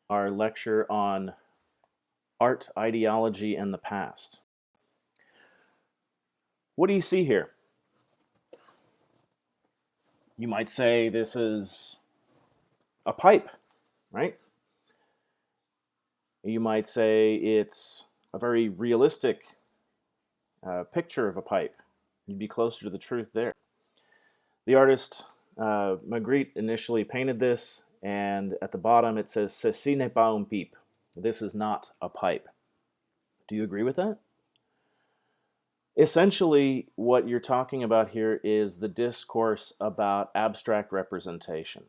our lecture on art, ideology, and the past. What do you see here? You might say this is a pipe, right? You might say it's a very realistic picture of a pipe. You'd be closer to the truth there. The artist Magritte initially painted this, and at the bottom it says "Ceci n'est pas un pipe." This is not a pipe. Do you agree with that? Essentially, what you're talking about here is the discourse about abstract representation.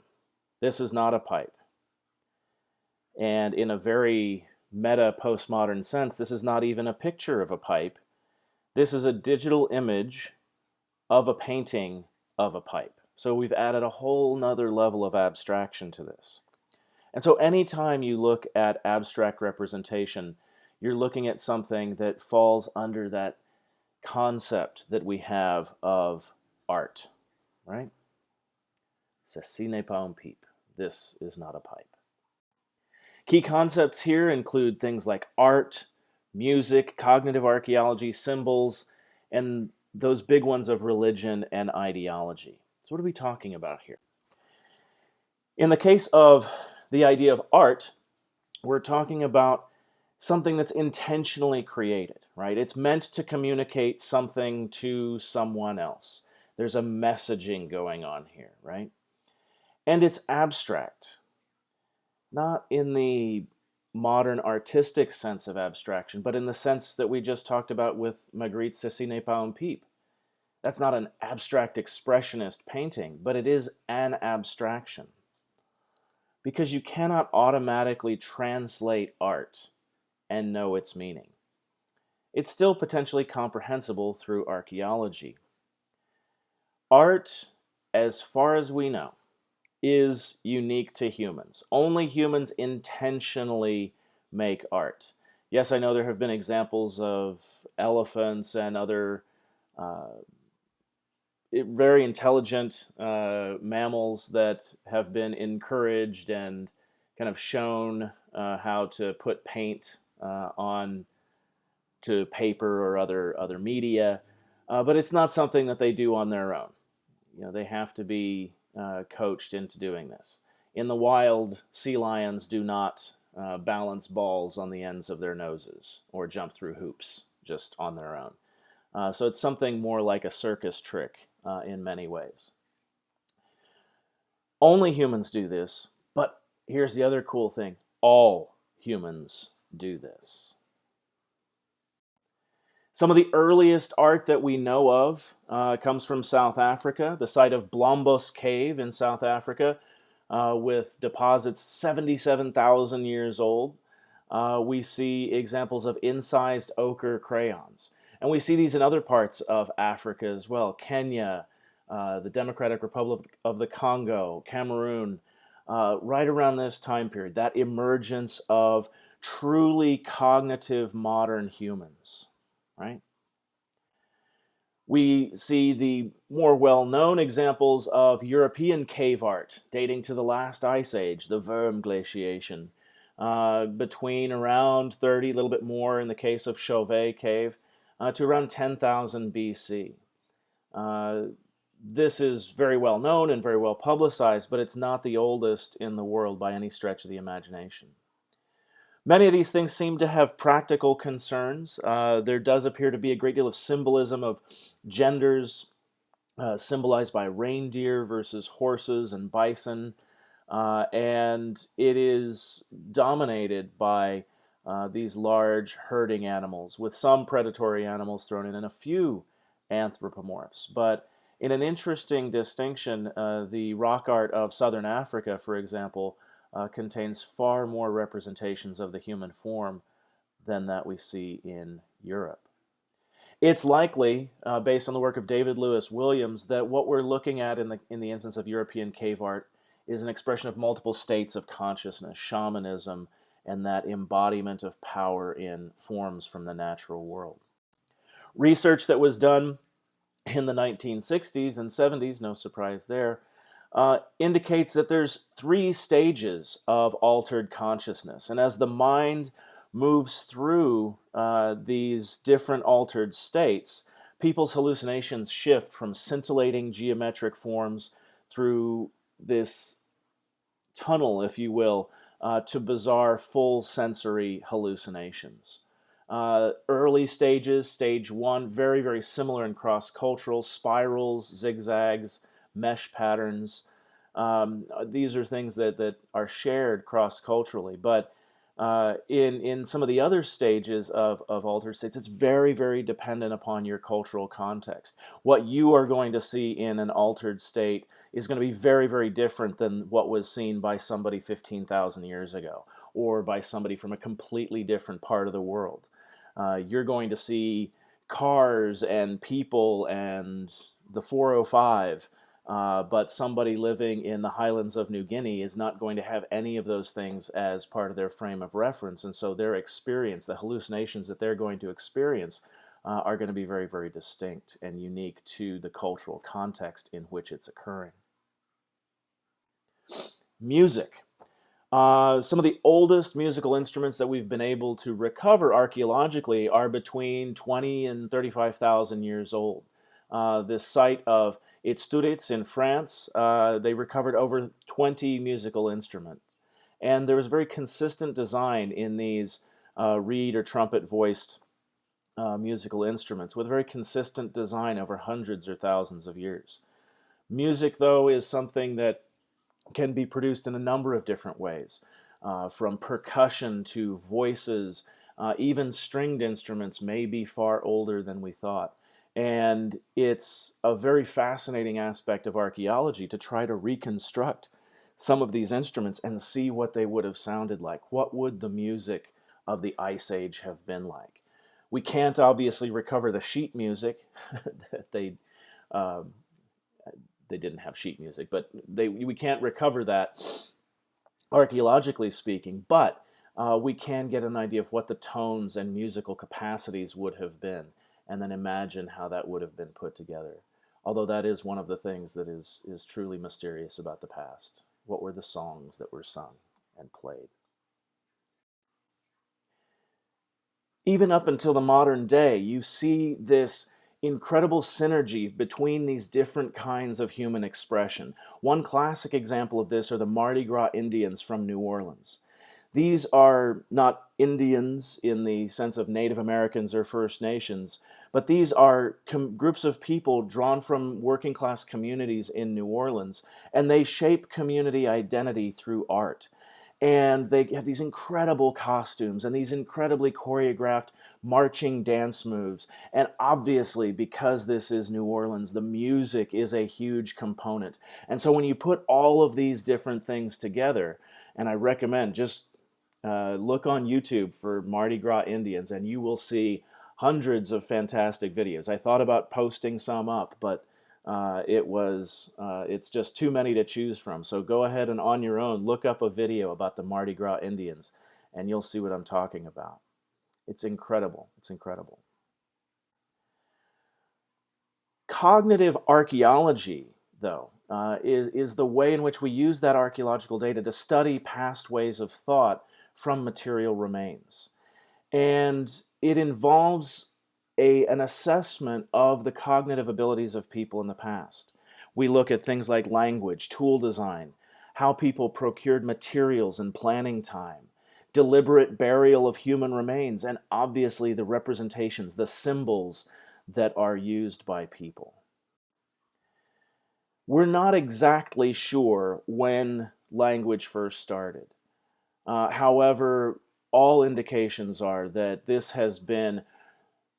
This is not a pipe. And in a very meta postmodern sense, this is not even a picture of a pipe. This is a digital image of a painting of a pipe. So we've added a whole nother level of abstraction to this. And so anytime you look at abstract representation, you're looking at something that falls under that concept that we have of art, right? Ceci n'est pas un pipe. This is not a pipe. Key concepts here include things like art, music, cognitive archaeology, symbols, and those big ones of religion and ideology. So what are we talking about here? In the case of the idea of art, we're talking about something that's intentionally created, right? It's meant to communicate something to someone else. There's a messaging going on here, right? And it's abstract, not in the modern artistic sense of abstraction, but in the sense that we just talked about with Magritte's Ceci n'est pas un pipe. That's not an abstract expressionist painting, but it is an abstraction. Because you cannot automatically translate art and know its meaning. It's still potentially comprehensible through archaeology. Art, as far as we know, is unique to humans. Only humans intentionally make art. Yes, I know there have been examples of elephants and other very intelligent mammals that have been encouraged and kind of shown how to put paint on to paper or other media, but it's not something that they do on their own. You know, they have to be coached into doing this. In the wild, sea lions do not balance balls on the ends of their noses or jump through hoops just on their own. So it's something more like a circus trick in many ways. Only humans do this, but here's the other cool thing. All humans do this. Some of the earliest art that we know of comes from South Africa, the site of Blombos Cave in South Africa, with deposits 77,000 years old. We see examples of incised ochre crayons. And we see these in other parts of Africa as well. Kenya, the Democratic Republic of the Congo, Cameroon, right around this time period, that emergence of truly cognitive modern humans, right? We see the more well-known examples of European cave art dating to the last ice age, the Würm glaciation, between around 30, a little bit more in the case of Chauvet Cave, to around 10,000 BC. This is very well known and very well publicized, but it's not the oldest in the world by any stretch of the imagination. Many of these things seem to have practical concerns. There does appear to be a great deal of symbolism of genders, symbolized by reindeer versus horses and bison, and it is dominated by these large herding animals, with some predatory animals thrown in and a few anthropomorphs. But in an interesting distinction, the rock art of southern Africa, for example, contains far more representations of the human form than that we see in Europe. It's likely, based on the work of David Lewis Williams, that what we're looking at in the instance of European cave art is an expression of multiple states of consciousness, shamanism, and that embodiment of power in forms from the natural world. Research that was done in the 1960s and 70s, no surprise there, indicates that there's 3 stages of altered consciousness. And as the mind moves through these different altered states, people's hallucinations shift from scintillating geometric forms through this tunnel, if you will, to bizarre full sensory hallucinations. Early stages, stage 1, very, very similar and cross-cultural, spirals, zigzags, mesh patterns. These are things that are shared cross-culturally, but in some of the other stages of altered states, it's very, very dependent upon your cultural context. What you are going to see in an altered state is going to be very, very different than what was seen by somebody 15,000 years ago, or by somebody from a completely different part of the world. You're going to see cars and people and the 405, but somebody living in the highlands of New Guinea is not going to have any of those things as part of their frame of reference, and so their experience, the hallucinations that they're going to experience, are going to be very, very distinct and unique to the cultural context in which it's occurring. Music. Some of the oldest musical instruments that we've been able to recover archaeologically are between 20 and 35,000 years old. This site of Itsturitz in France, they recovered over 20 musical instruments. And there was very consistent design in these reed or trumpet voiced musical instruments, with very consistent design over hundreds or thousands of years. Music, though, is something that can be produced in a number of different ways, from percussion to voices. Even stringed instruments may be far older than we thought. And it's a very fascinating aspect of archaeology to try to reconstruct some of these instruments and see what they would have sounded like. What would the music of the Ice Age have been like? We can't obviously recover the sheet music that they didn't have sheet music, but we can't recover that archaeologically speaking, but we can get an idea of what the tones and musical capacities would have been, and then imagine how that would have been put together. Although that is one of the things that is truly mysterious about the past. What were the songs that were sung and played? Even up until the modern day, you see this incredible synergy between these different kinds of human expression. One classic example of this are the Mardi Gras Indians from New Orleans. These are not Indians in the sense of Native Americans or First Nations, but these are groups of people drawn from working class communities in New Orleans, and they shape community identity through art. And they have these incredible costumes and these incredibly choreographed marching dance moves. And obviously, because this is New Orleans, the music is a huge component. And so when you put all of these different things together, and I recommend just look on YouTube for Mardi Gras Indians, and you will see hundreds of fantastic videos. I thought about posting some up, but it's just too many to choose from. So go ahead and on your own look up a video about the Mardi Gras Indians, and you'll see what I'm talking about. It's incredible. It's incredible. Cognitive archaeology, though, is the way in which we use that archaeological data to study past ways of thought from material remains. And it involves an assessment of the cognitive abilities of people in the past. We look at things like language, tool design, how people procured materials and planning time, deliberate burial of human remains, and obviously the representations, the symbols that are used by people. We're not exactly sure when language first started. However, all indications are that this has been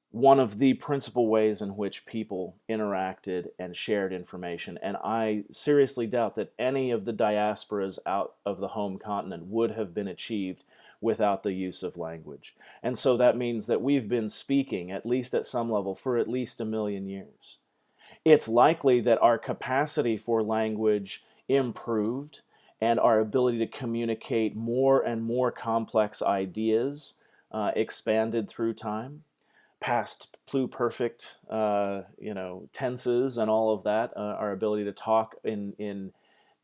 one of the principal ways in which people interacted and shared information. And I seriously doubt that any of the diasporas out of the home continent would have been achieved without the use of language. And so that means that we've been speaking, at least at some level, for at least 1 million years. It's likely that our capacity for language improved and our ability to communicate more and more complex ideas expanded through time. Past pluperfect, tenses and all of that, our ability to talk in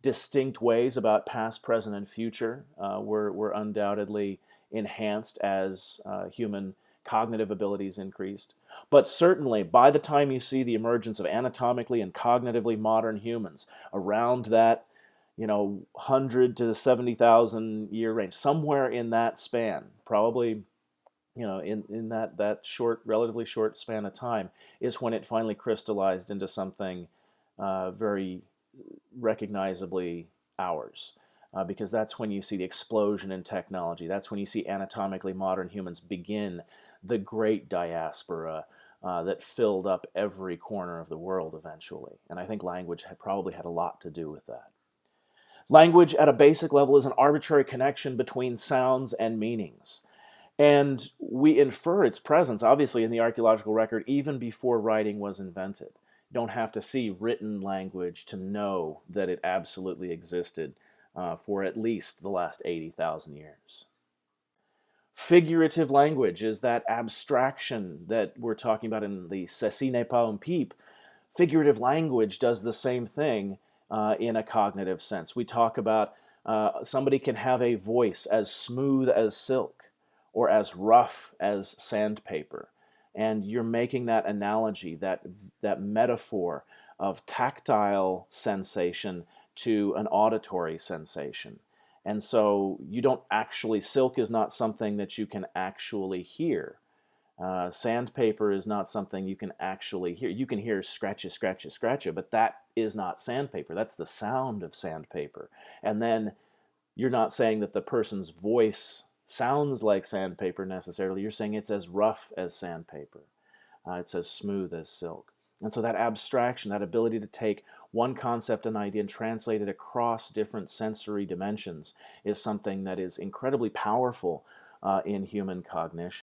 distinct ways about past, present, and future were undoubtedly enhanced as human cognitive abilities increased. But certainly, by the time you see the emergence of anatomically and cognitively modern humans around that 100 to 70,000 year range, somewhere in that span, probably in that short, relatively short span of time, is when it finally crystallized into something very recognizably ours. Because that's when you see the explosion in technology. That's when you see anatomically modern humans begin the great diaspora that filled up every corner of the world eventually. And I think language probably had a lot to do with that. Language at a basic level is an arbitrary connection between sounds and meanings. And we infer its presence, obviously, in the archaeological record even before writing was invented. You don't have to see written language to know that it absolutely existed for at least the last 80,000 years. Figurative language is that abstraction that we're talking about in the Ceci n'est pas un pipe. Figurative language does the same thing in a cognitive sense. We talk about somebody can have a voice as smooth as silk or as rough as sandpaper. And you're making that analogy, that metaphor of tactile sensation to an auditory sensation. And so you don't actually, silk is not something that you can actually hear. Sandpaper is not something you can actually hear. You can hear scratcha, scratcha, scratcha, but that is not sandpaper. That's the sound of sandpaper. And then you're not saying that the person's voice sounds like sandpaper necessarily. You're saying it's as rough as sandpaper. It's as smooth as silk. And so that abstraction, that ability to take one concept and idea and translate it across different sensory dimensions is something that is incredibly powerful in human cognition.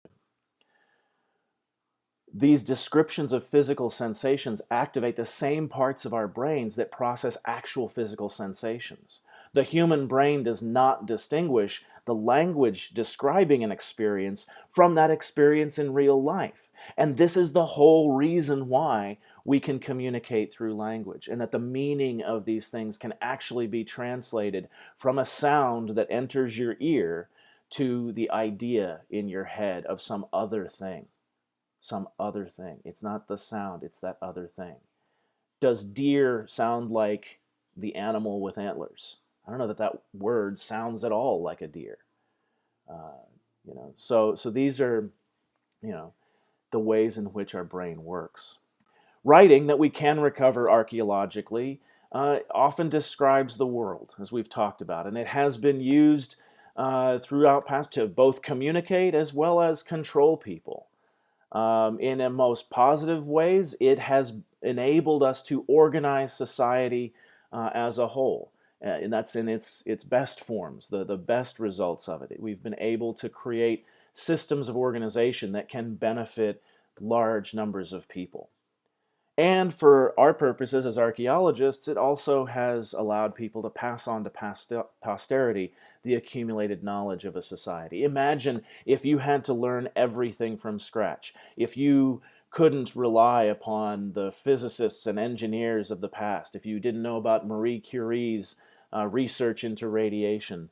These descriptions of physical sensations activate the same parts of our brains that process actual physical sensations. The human brain does not distinguish the language describing an experience from that experience in real life. And this is the whole reason why we can communicate through language, and that the meaning of these things can actually be translated from a sound that enters your ear to the idea in your head of some other thing. Some other thing. It's not the sound, it's that other thing. Does deer sound like the animal with antlers? I don't know that that word sounds at all like a deer. So these are, the ways in which our brain works. Writing that we can recover archaeologically often describes the world, as we've talked about, and it has been used throughout past to both communicate as well as control people. In the most positive ways, it has enabled us to organize society as a whole. And that's in its best forms, the best results of it. We've been able to create systems of organization that can benefit large numbers of people. And for our purposes as archaeologists, it also has allowed people to pass on to posterity the accumulated knowledge of a society. Imagine if you had to learn everything from scratch, if you couldn't rely upon the physicists and engineers of the past, if you didn't know about Marie Curie's research into radiation,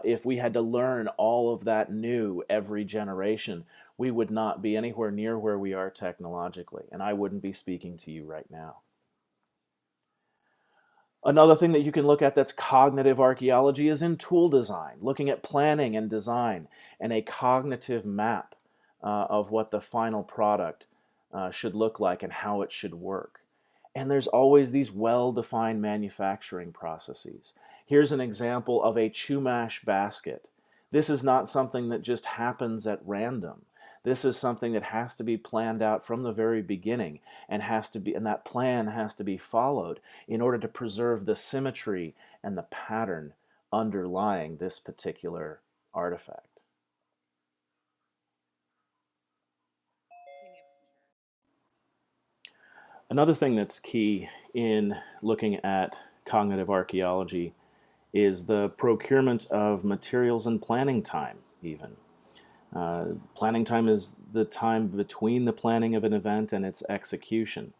if we had to learn all of that new every generation, we would not be anywhere near where we are technologically, and I wouldn't be speaking to you right now. Another thing that you can look at that's cognitive archaeology is in tool design, looking at planning and design and a cognitive map of what the final product should look like and how it should work. And there's always these well-defined manufacturing processes. Here's an example of a Chumash basket. This is not something that just happens at random. This is something that has to be planned out from the very beginning and that plan has to be followed in order to preserve the symmetry and the pattern underlying this particular artifact. Another thing that's key in looking at cognitive archaeology is the procurement of materials and planning time, even. Planning time is the time between the planning of an event and its execution.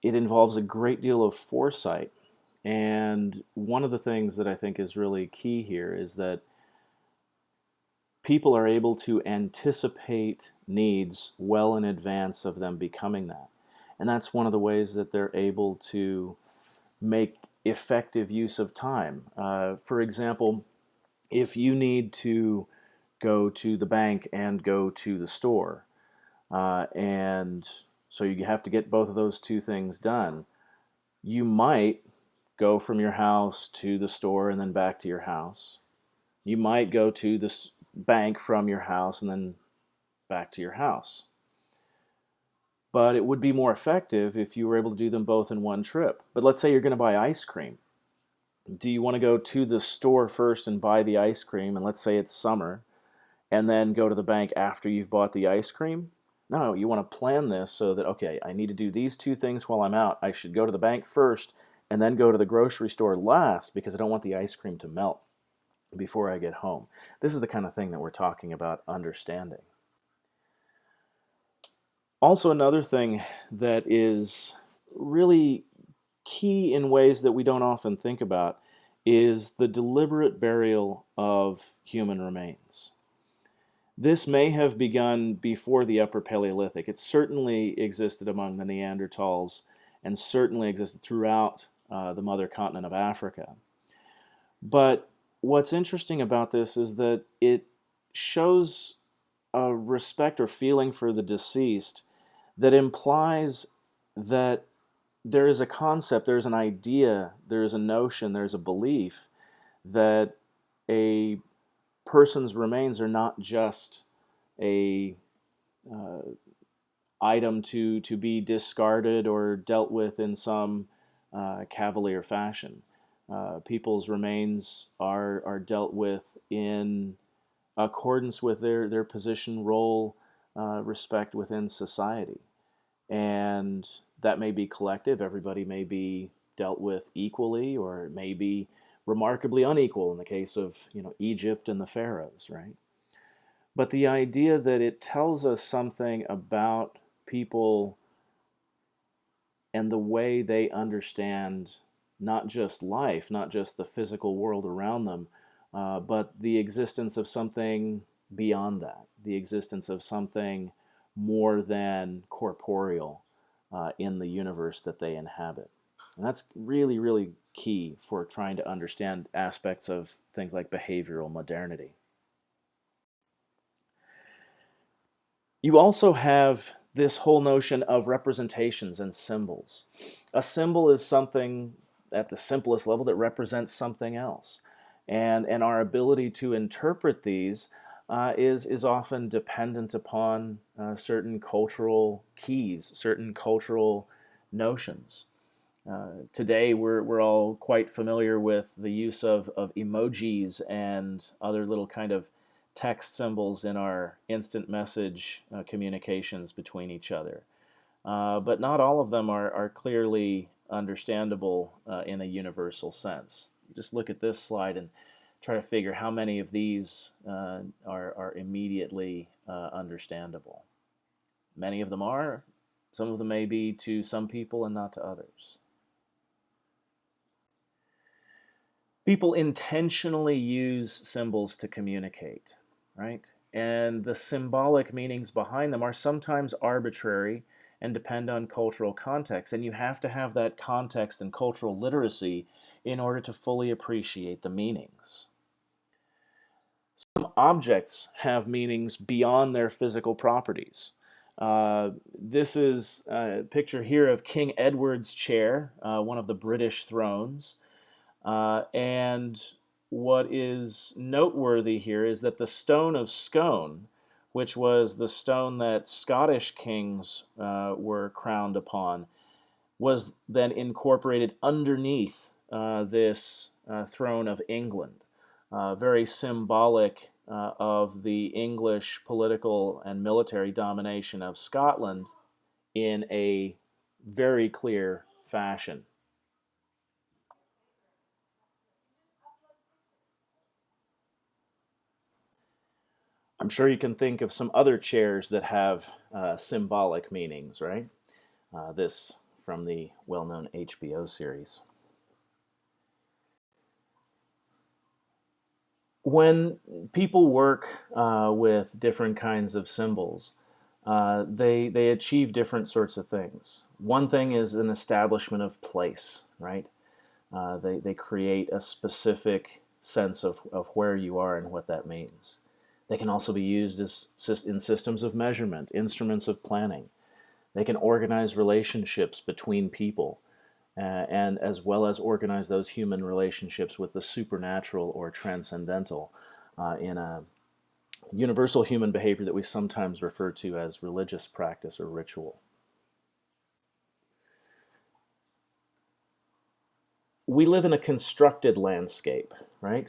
It involves a great deal of foresight And one of the things that I think is really key here is that people are able to anticipate needs well in advance of them becoming that. And that's one of the ways that they're able to make effective use of time. For example, if you need to go to the bank and go to the store, and so you have to get both of those two things done, you might go from your house to the store and then back to your house. You might go to the bank from your house and then back to your house. But it would be more effective if you were able to do them both in one trip. But let's say you're going to buy ice cream. Do you want to go to the store first and buy the ice cream, and let's say it's summer, and then go to the bank after you've bought the ice cream? No, you want to plan this so that, okay, I need to do these two things while I'm out. I should go to the bank first and then go to the grocery store last because I don't want the ice cream to melt before I get home. This is the kind of thing that we're talking about understanding. Also, another thing that is really key in ways that we don't often think about is the deliberate burial of human remains. This may have begun before the Upper Paleolithic. It certainly existed among the Neanderthals and certainly existed throughout the mother continent of Africa. But what's interesting about this is that it shows a respect or feeling for the deceased that implies that there is a concept, there's an idea, there's a notion, there's a belief that a person's remains are not just a item to be discarded or dealt with in some cavalier fashion. People's remains are dealt with in accordance with their position, role, respect within society. And that may be collective. Everybody may be dealt with equally, or it may be remarkably unequal in the case of Egypt and the pharaohs, right? But the idea that it tells us something about people and the way they understand not just life, not just the physical world around them, but the existence of something beyond that, the existence of something more than corporeal in the universe that they inhabit. And that's really, really key for trying to understand aspects of things like behavioral modernity. You also have this whole notion of representations and symbols. A symbol is something at the simplest level that represents something else. And our ability to interpret these is often dependent upon certain cultural keys, certain cultural notions. Today, we're all quite familiar with the use of emojis and other little kind of text symbols in our instant message communications between each other. But not all of them are clearly understandable in a universal sense. Just look at this slide and try to figure how many of these are immediately understandable. Many of them are. Some of them may be to some people and not to others. People intentionally use symbols to communicate, right? And the symbolic meanings behind them are sometimes arbitrary and depend on cultural context. And you have to have that context and cultural literacy in order to fully appreciate the meanings. Some objects have meanings beyond their physical properties. This is a picture here of King Edward's chair, one of the British thrones. And what is noteworthy here is that the stone of Scone, which was the stone that Scottish kings were crowned upon, was then incorporated underneath this throne of England. Very symbolic of the English political and military domination of Scotland in a very clear fashion. I'm sure you can think of some other chairs that have symbolic meanings, right? This from the well-known HBO series. When people work with different kinds of symbols, they achieve different sorts of things. One thing is an establishment of place, right? They create a specific sense of where you are and what that means. They can also be used as in systems of measurement, instruments of planning. They can organize relationships between people, and as well as organize those human relationships with the supernatural or transcendental in a universal human behavior that we sometimes refer to as religious practice or ritual. We live in a constructed landscape, right?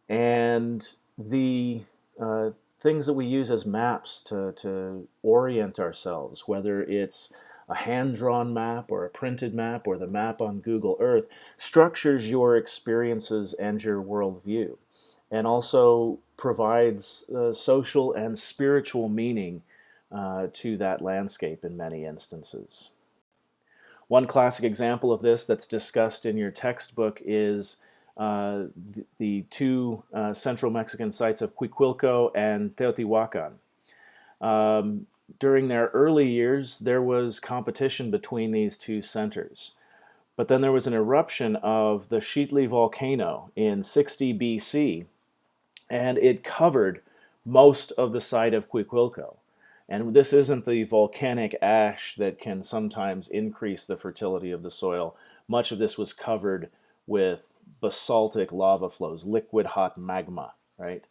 And the things that we use as maps to orient ourselves, whether it's a hand-drawn map or a printed map or the map on Google Earth, structures your experiences and your worldview, and also provides social and spiritual meaning to that landscape in many instances. One classic example of this that's discussed in your textbook is the two central Mexican sites of Cuicuilco and Teotihuacan. During their early years, there was competition between these two centers. But then there was an eruption of the Xitli volcano in 60 BC, and it covered most of the site of Cuicuilco. And this isn't the volcanic ash that can sometimes increase the fertility of the soil. Much of this was covered with basaltic lava flows, liquid hot magma, right?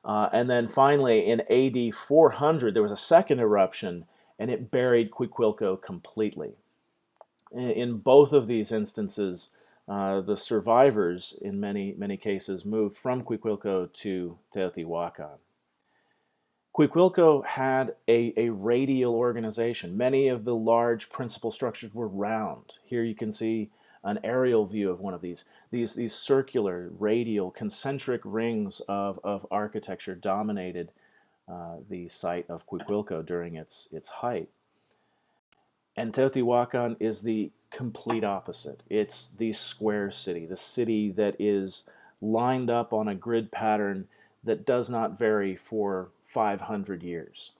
And then finally, in AD 400, there was a second eruption, and it buried Cuicuilco completely. In both of these instances, the survivors, in many cases, moved from Cuicuilco to Teotihuacan. Cuicuilco had a radial organization. Many of the large principal structures were round. Here you can see an aerial view of one of these circular, radial, concentric rings of architecture dominated the site of Cuicuilco during its height. And Teotihuacan is the complete opposite. It's the square city, the city that is lined up on a grid pattern that does not vary for 500 years.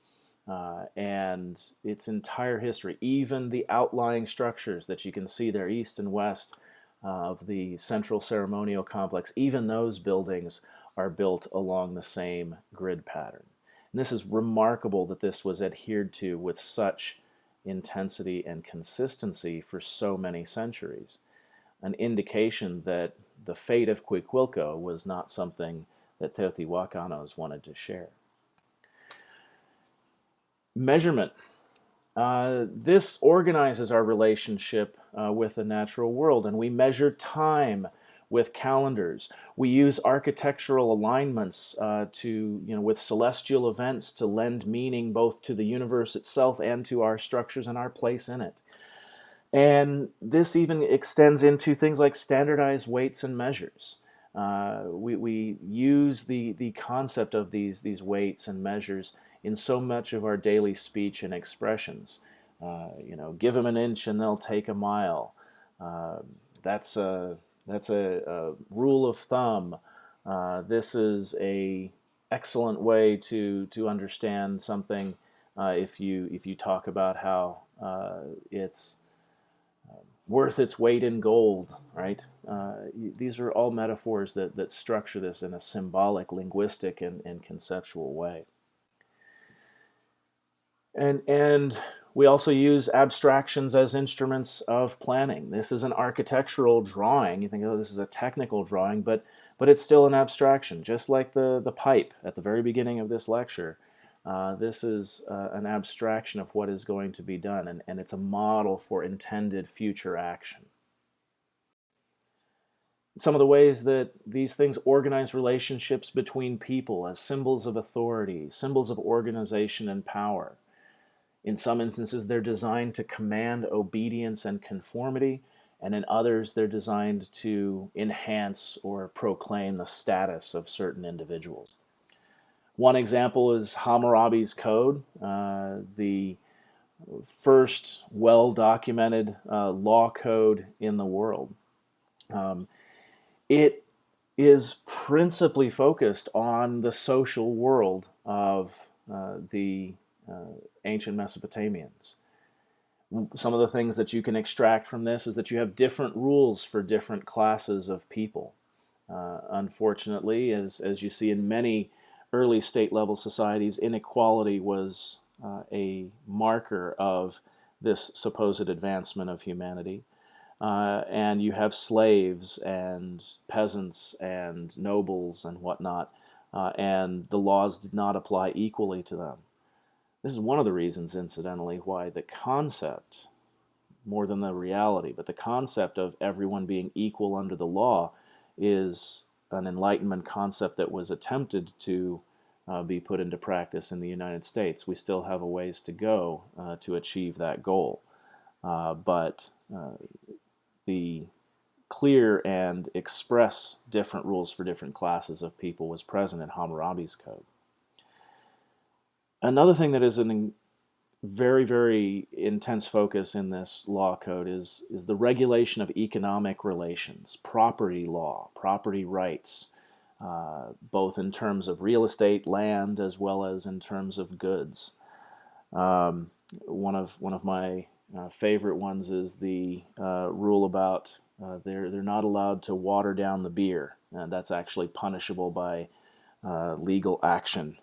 And its entire history, even the outlying structures that you can see there east and west of the central ceremonial complex, even those buildings are built along the same grid pattern. And this is remarkable that this was adhered to with such intensity and consistency for so many centuries. An indication that the fate of Cuicuilco was not something that Teotihuacanos wanted to share. Measurement. This organizes our relationship with the natural world, and we measure time with calendars. We use architectural alignments with celestial events to lend meaning both to the universe itself and to our structures and our place in it. And this even extends into things like standardized weights and measures. We use the concept of these weights and measures in so much of our daily speech and expressions. Give them an inch and they'll take a mile. That's a rule of thumb. This is a excellent way to understand something if you talk about how it's worth its weight in gold, right? These are all metaphors that structure this in a symbolic, linguistic, and conceptual way. And we also use abstractions as instruments of planning. This is an architectural drawing. You think, oh, this is a technical drawing, but it's still an abstraction, just like the pipe at the very beginning of this lecture. This is an abstraction of what is going to be done, and it's a model for intended future action. Some of the ways that these things organize relationships between people as symbols of authority, symbols of organization and power. In some instances, they're designed to command obedience and conformity, and in others, they're designed to enhance or proclaim the status of certain individuals. One example is Hammurabi's Code, the first well-documented law code in the world. It is principally focused on the social world of the ancient Mesopotamians. Some of the things that you can extract from this is that you have different rules for different classes of people. Unfortunately, as you see in many early state-level societies, inequality was a marker of this supposed advancement of humanity. And you have slaves and peasants and nobles and whatnot, and the laws did not apply equally to them. This is one of the reasons, incidentally, why the concept, more than the reality, but the concept of everyone being equal under the law is an Enlightenment concept that was attempted to be put into practice in the United States. We still have a ways to go to achieve that goal. But the clear and express different rules for different classes of people was present in Hammurabi's code. Another thing that is a very, very intense focus in this law code is the regulation of economic relations, property law, property rights, both in terms of real estate, land, as well as in terms of goods. One of my favorite ones is the rule about they're not allowed to water down the beer. That's actually punishable by legal action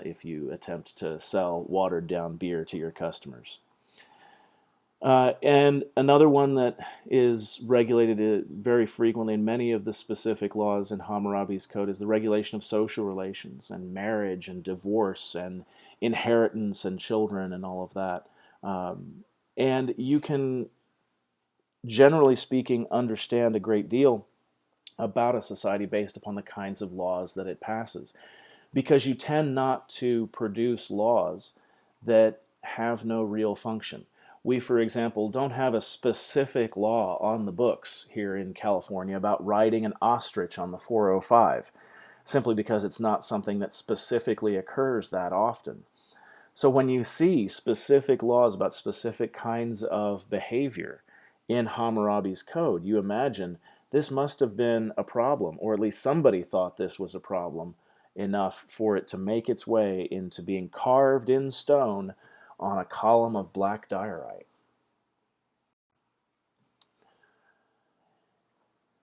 if you attempt to sell watered down beer to your customers. And another one that is regulated very frequently in many of the specific laws in Hammurabi's code is the regulation of social relations and marriage and divorce and inheritance and children and all of that. And you can, generally speaking, understand a great deal about a society based upon the kinds of laws that it passes, because you tend not to produce laws that have no real function. We, for example, don't have a specific law on the books here in California about riding an ostrich on the 405, simply because it's not something that specifically occurs that often. So when you see specific laws about specific kinds of behavior in Hammurabi's code, you imagine this must have been a problem, or at least somebody thought this was a problem enough for it to make its way into being carved in stone on a column of black diorite.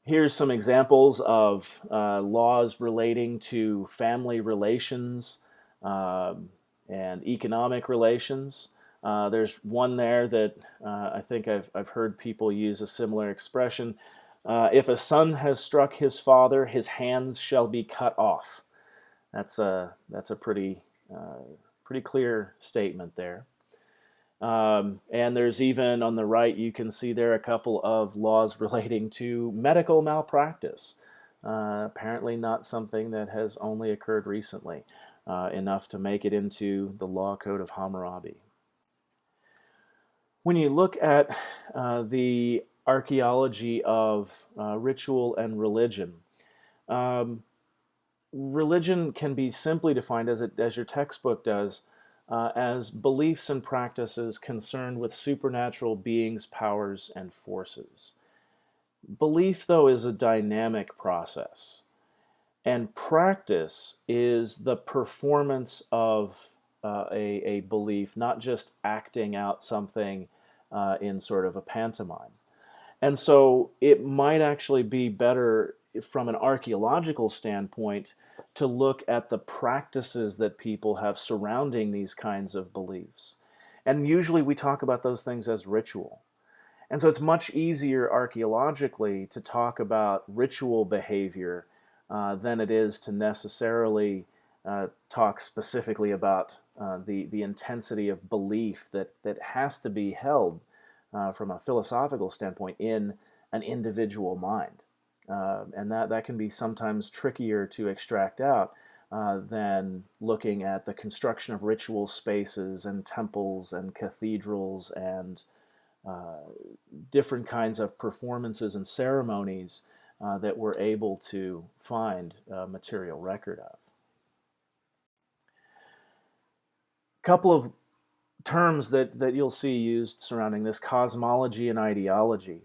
Here's some examples of laws relating to family relations and economic relations. There's one there that I think I've heard people use a similar expression. If a son has struck his father, his hands shall be cut off. That's a pretty clear statement there. And there's even on the right, you can see there a couple of laws relating to medical malpractice. Apparently not something that has only occurred recently, enough to make it into the law code of Hammurabi. When you look at the archaeology of ritual and religion, religion can be simply defined as your textbook does, as beliefs and practices concerned with supernatural beings, powers, and forces. Belief, though, is a dynamic process, and practice is the performance of a belief, not just acting out something in sort of a pantomime. And so it might actually be better from an archaeological standpoint to look at the practices that people have surrounding these kinds of beliefs. And usually we talk about those things as ritual. And so it's much easier archaeologically to talk about ritual behavior than it is to necessarily talk specifically about the intensity of belief that has to be held from a philosophical standpoint in an individual mind. And that can be sometimes trickier to extract out than looking at the construction of ritual spaces and temples and cathedrals and different kinds of performances and ceremonies that we're able to find material record of. A couple of terms that you'll see used surrounding this: cosmology and ideology.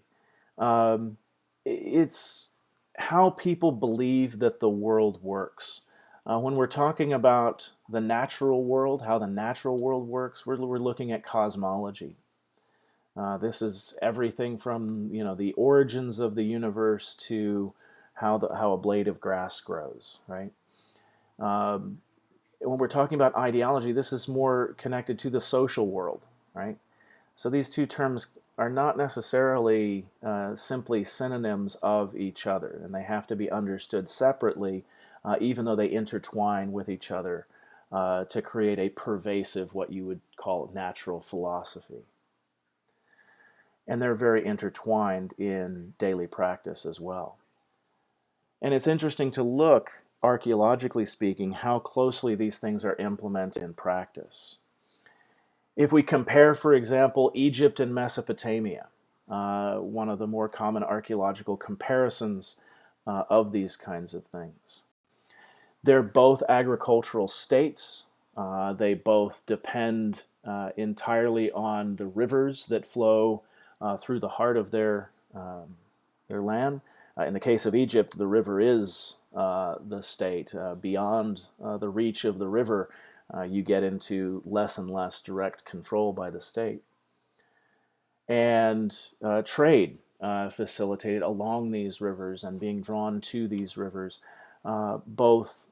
It's how people believe that the world works. When we're talking about the natural world, how the natural world works, we're looking at cosmology. This is everything from the origins of the universe to how a blade of grass grows, right? Um, when we're talking about ideology, this is more connected to the social world, right? So these two terms are not necessarily simply synonyms of each other, and they have to be understood separately, even though they intertwine with each other to create a pervasive, what you would call natural philosophy. And they're very intertwined in daily practice as well. And it's interesting to look, archaeologically speaking, how closely these things are implemented in practice. If we compare, for example, Egypt and Mesopotamia, one of the more common archaeological comparisons of these kinds of things. They're both agricultural states. They both depend entirely on the rivers that flow through the heart of their land. In the case of Egypt, the river is the state. Beyond the reach of the river, you get into less and less direct control by the state. And trade facilitated along these rivers and being drawn to these rivers, both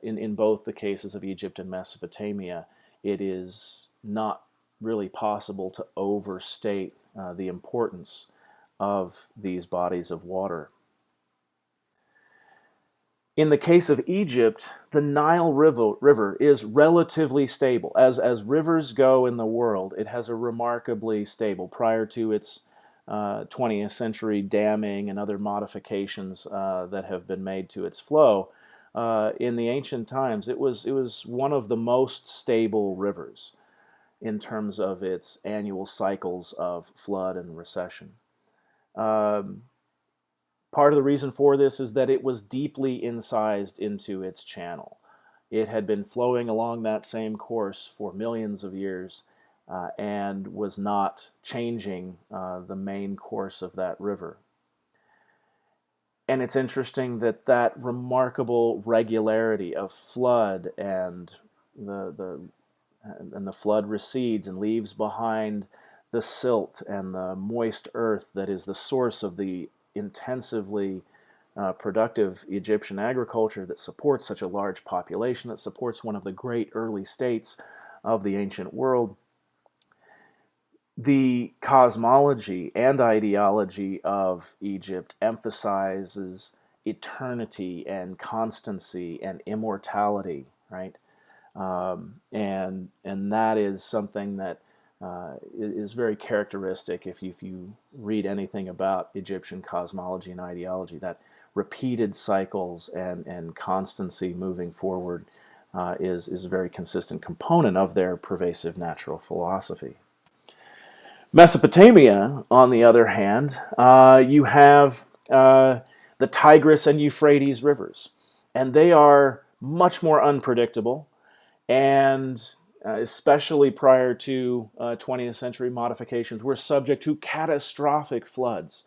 in both the cases of Egypt and Mesopotamia, it is not really possible to overstate the importance of these bodies of water. In the case of Egypt, the Nile River is relatively stable. As rivers go in the world, it has a remarkably stable, prior to its 20th century damming and other modifications that have been made to its flow. In the ancient times, it was one of the most stable rivers in terms of its annual cycles of flood and recession. Part of the reason for this is that it was deeply incised into its channel. It had been flowing along that same course for millions of years and was not changing the main course of that river. And it's interesting that that remarkable regularity of flood and the flood recedes and leaves behind the silt and the moist earth that is the source of the intensively productive Egyptian agriculture that supports such a large population, that supports one of the great early states of the ancient world. The cosmology and ideology of Egypt emphasizes eternity and constancy and immortality, right? And that is something that is very characteristic if you read anything about Egyptian cosmology and ideology. That repeated cycles and constancy moving forward is a very consistent component of their pervasive natural philosophy. Mesopotamia, on the other hand, you have the Tigris and Euphrates rivers, and they are much more unpredictable, and especially prior to 20th century modifications, were subject to catastrophic floods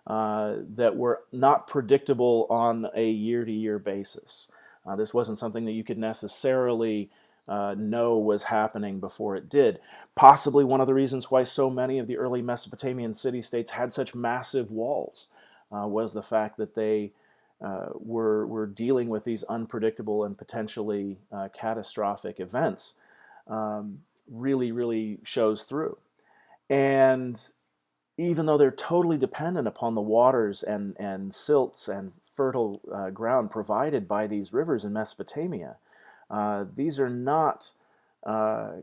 that were not predictable on a year-to-year basis. This wasn't something that you could necessarily know was happening before it did. Possibly one of the reasons why so many of the early Mesopotamian city-states had such massive walls was the fact that they were dealing with these unpredictable and potentially catastrophic events. Really, really shows through. And even though they're totally dependent upon the waters and silts and fertile ground provided by these rivers in Mesopotamia, these are not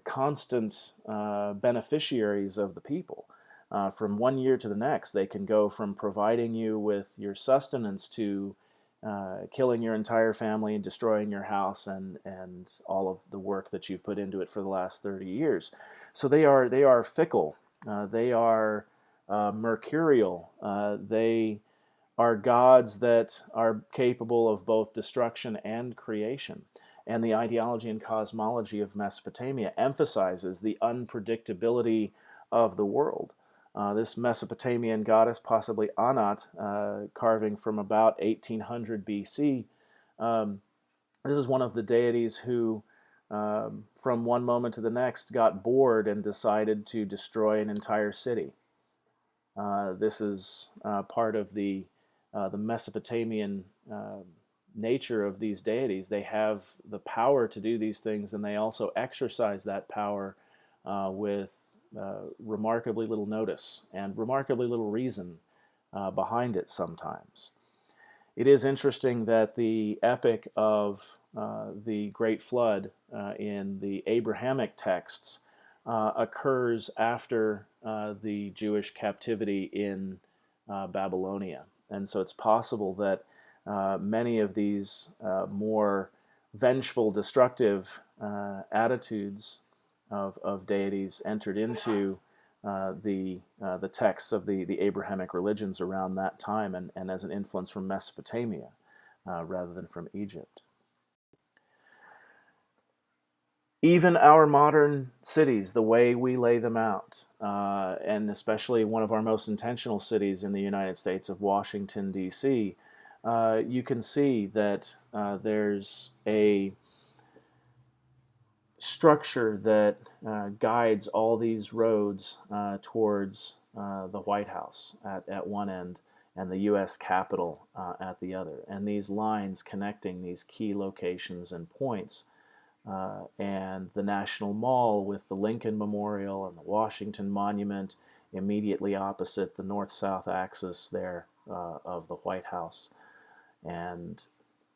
constant beneficiaries of the people. From one year to the next, they can go from providing you with your sustenance to killing your entire family and destroying your house and all of the work that you've put into it for the last 30 years. So they are fickle. They are mercurial. They are gods that are capable of both destruction and creation. And the ideology and cosmology of Mesopotamia emphasizes the unpredictability of the world. This Mesopotamian goddess, possibly Anat, carving from about 1800 BC. This is one of the deities who, from one moment to the next, got bored and decided to destroy an entire city. This is part of the Mesopotamian nature of these deities. They have the power to do these things, and they also exercise that power with remarkably little notice and remarkably little reason behind it sometimes. It is interesting that the epic of the Great Flood in the Abrahamic texts occurs after the Jewish captivity in Babylonia. And so it's possible that many of these more vengeful, destructive attitudes of deities entered into the texts of the Abrahamic religions around that time, and as an influence from Mesopotamia rather than from Egypt. Even our modern cities, the way we lay them out, and especially one of our most intentional cities in the United States of Washington, D.C., you can see that there's a structure that guides all these roads towards the White House at one end and the U.S. Capitol at the other. And these lines connecting these key locations and points, and the National Mall with the Lincoln Memorial and the Washington Monument immediately opposite the north-south axis there of the White House. And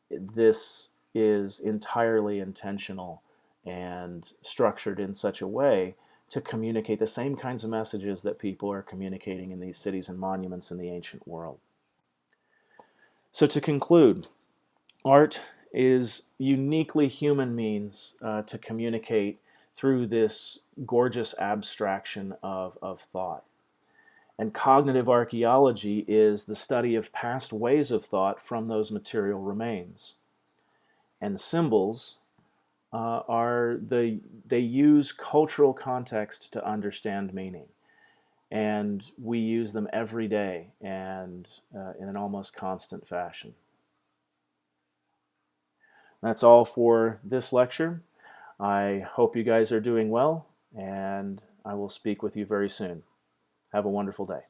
this is entirely intentional and structured in such a way to communicate the same kinds of messages that people are communicating in these cities and monuments in the ancient world. So to conclude, art is uniquely human means to communicate through this gorgeous abstraction of thought. And cognitive archaeology is the study of past ways of thought from those material remains. And symbols they use cultural context to understand meaning, and we use them every day and in an almost constant fashion. That's all for this lecture. I hope you guys are doing well, and I will speak with you very soon. Have a wonderful day.